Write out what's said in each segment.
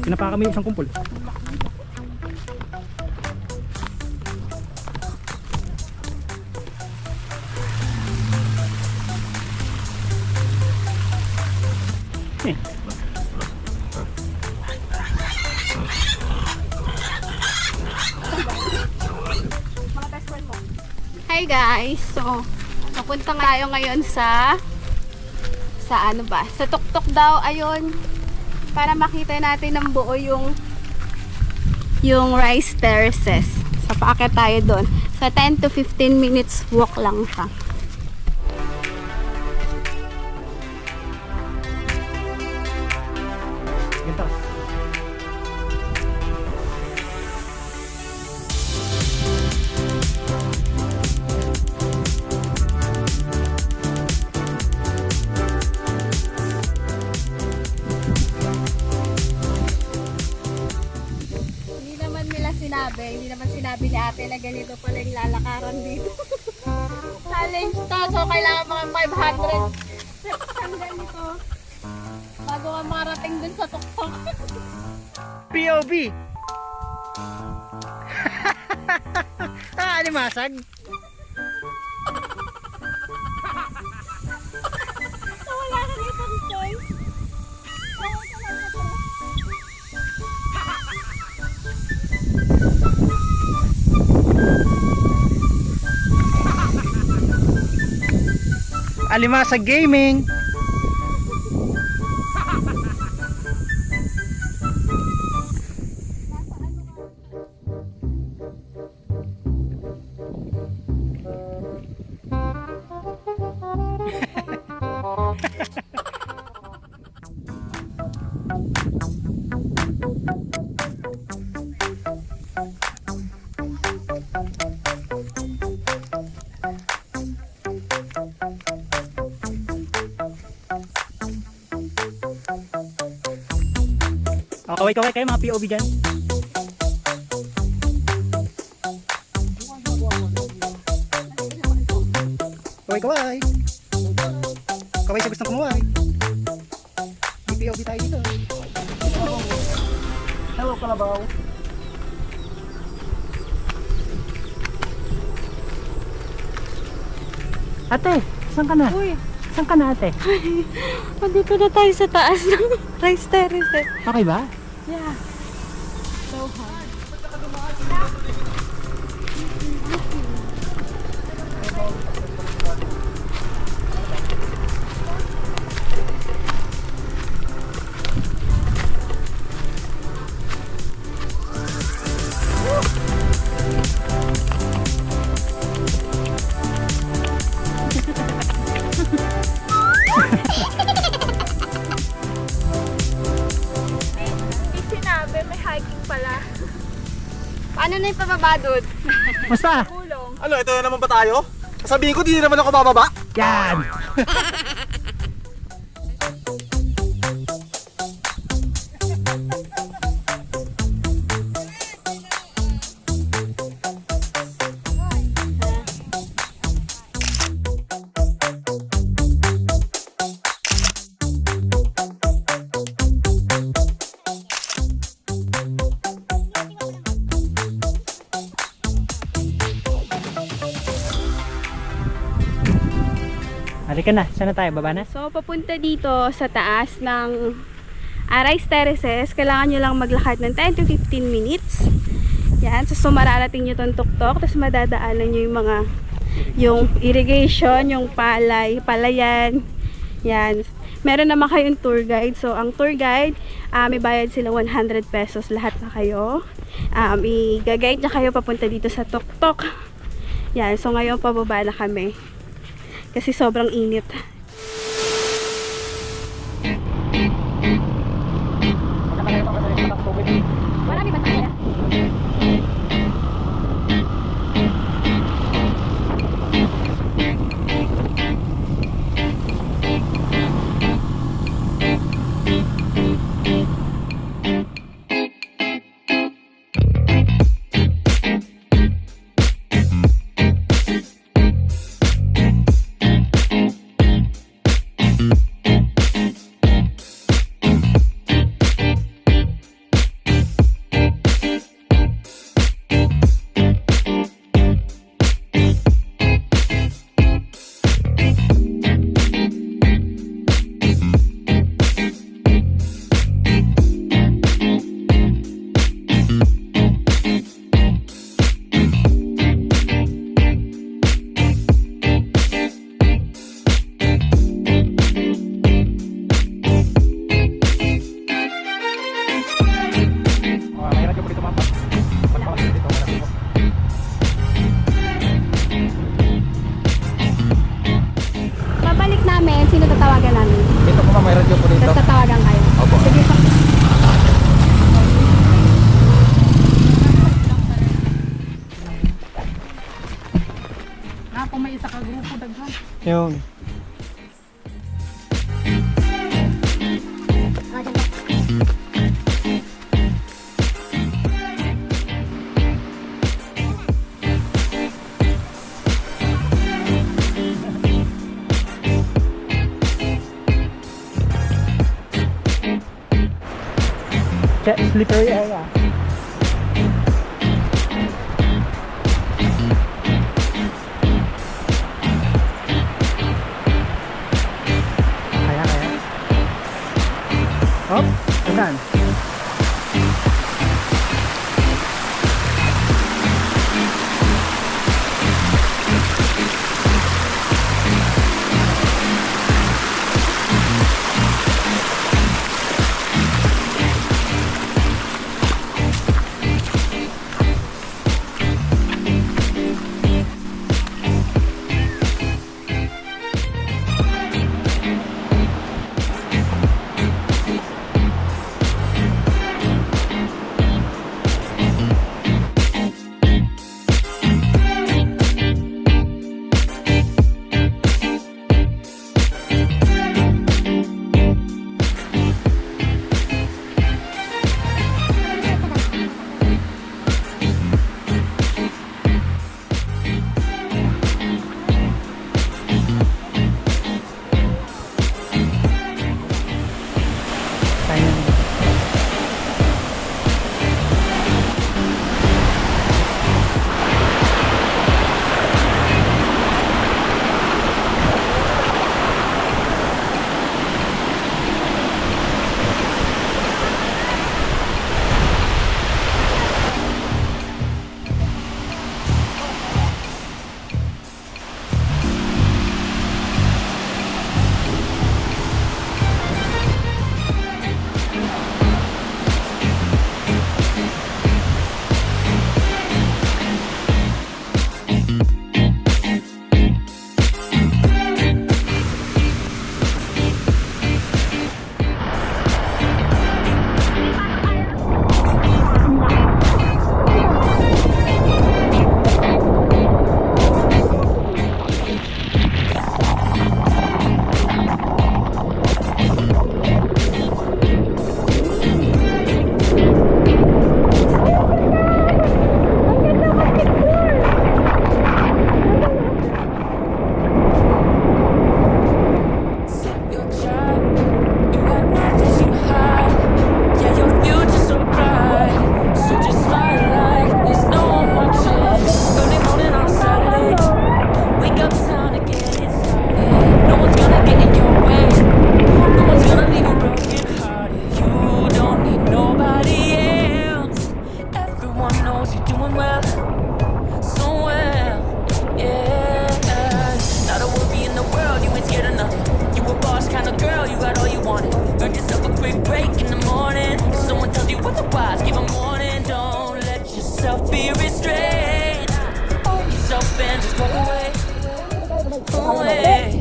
Pinapa kami isang kumpol. Hi guys, so papunta tayo ngayon sa ano ba? Sa tuktok daw, ayun, para makita natin ng buo yung rice terraces. So paakyat tayo doon. So 10 to 15 minutes walk lang siya. Ganito. Hindi naman sinabi ni ate na ganito pala yung lalakaran dito. Challenge to, so kailangan mga 500 steps ang ganito bago ka marating dun sa tuktok. POV! Animasag! So wala ka rin isang choice. Alimasag Gaming! Kaway-kaway kayo mga POV dyan. Kaway-kaway. Kaway sa gustong kumuhay. May POV tayo dito. Hello Kalabaw. Ate, saan ka na? Uy, saan ka na ate? andito na tayo sa taas ng rice terraces. Okay ba? Yeah. So hard. Paano na yung pababa doon? Basta! Kulong. Ano, ito na naman ba tayo? Sabihin ko, di naman ako bababa. Yan! Halika na, saan na tayo? Baba na? So, papunta dito sa taas ng rice terraces. Kailangan nyo lang maglakad ng 10 to 15 minutes. Yan, so mararating nyo itong tuktok. Tapos madadaanan nyo yung irrigation, yung palayan. Yan. Meron naman kayong tour guide. So, ang tour guide, may bayad sila 100 pesos lahat na kayo. I-guide na kayo papunta dito sa tuktok. Yan, so ngayon pababa na kami. Kasi sobrang init. Marami ba tayo? Yung slippery area. Kaya. Hop, saan?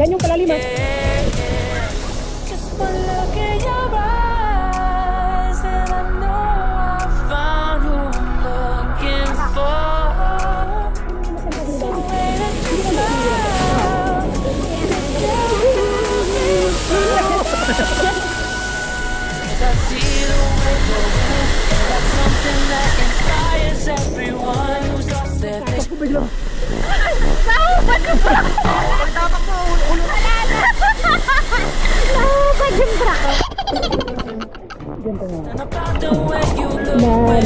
Yan yung palalim. Just one look in your eyes and I know I found who I'm looking for. The way that you smile, as I see the way you're moving, that's something that inspires everyone who's lost their vision. Nahubad ka ba? Pagtapak mo, ulo. Wala na. Nahubad yung truck. And about the way you look when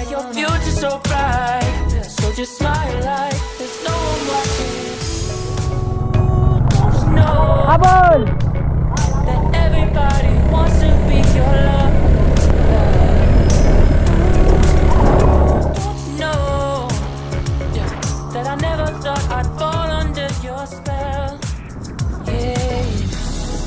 your future's so bright, so just smile like there's no one watching. Don't know Habal! that everybody wants to be your love. That I never thought I'd fall under your spell. Yeah,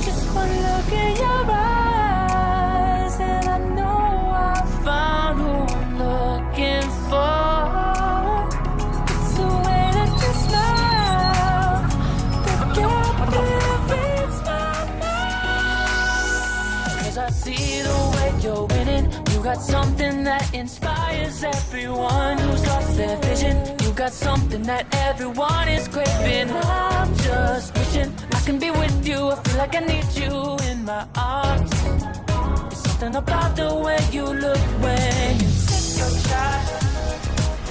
just one look in your eyes and I know I found who I'm looking for. It's the way that you smile that captivates my mind. 'Cause I see the way you're winning. You got something that inspires everyone who's lost their vision. You got something that everyone is craving. I'm just wishing I can be with you. I feel like I need you in my arms. There's something about the way you look when you sip your chai,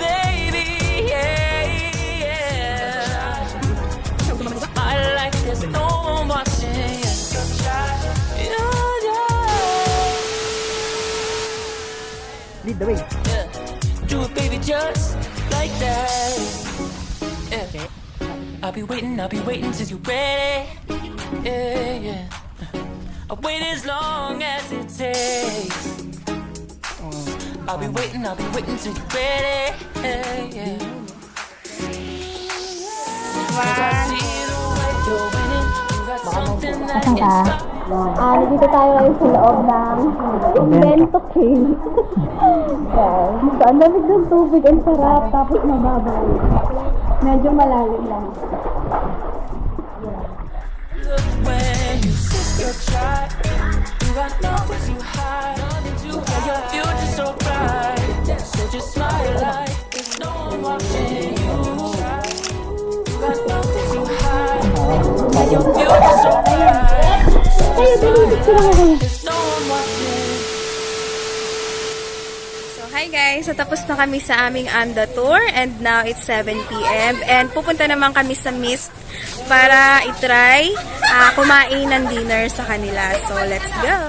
baby, yeah, yeah. I like there's no one watching. Yeah, yeah. Lead the way. Yeah. Do it, baby, just like that. Yeah. I'll be waiting till you're ready. Yeah, yeah. I'll wait as long as it takes. I'll be waiting till you're ready. Yeah, yeah. I see the way you're winning. You got something that can stop. Dito tayo ngayon sa loob ng Combento Cave. Yan. So, ang lamig ng tubig, ang sarap, tapos mababaw. Medyo malalim lang. Look when you sip your chai, you got nothing to hide, yeah, your future's so bright, so just smile like there's no one watching you. You got nothing to hide, yeah, your future's so bright, so just smile like there's no one watching. Hi guys! So tapos na kami sa aming Anda tour and now it's 7 PM and pupunta naman kami sa Mist para itry kumain ng dinner sa kanila. So let's go!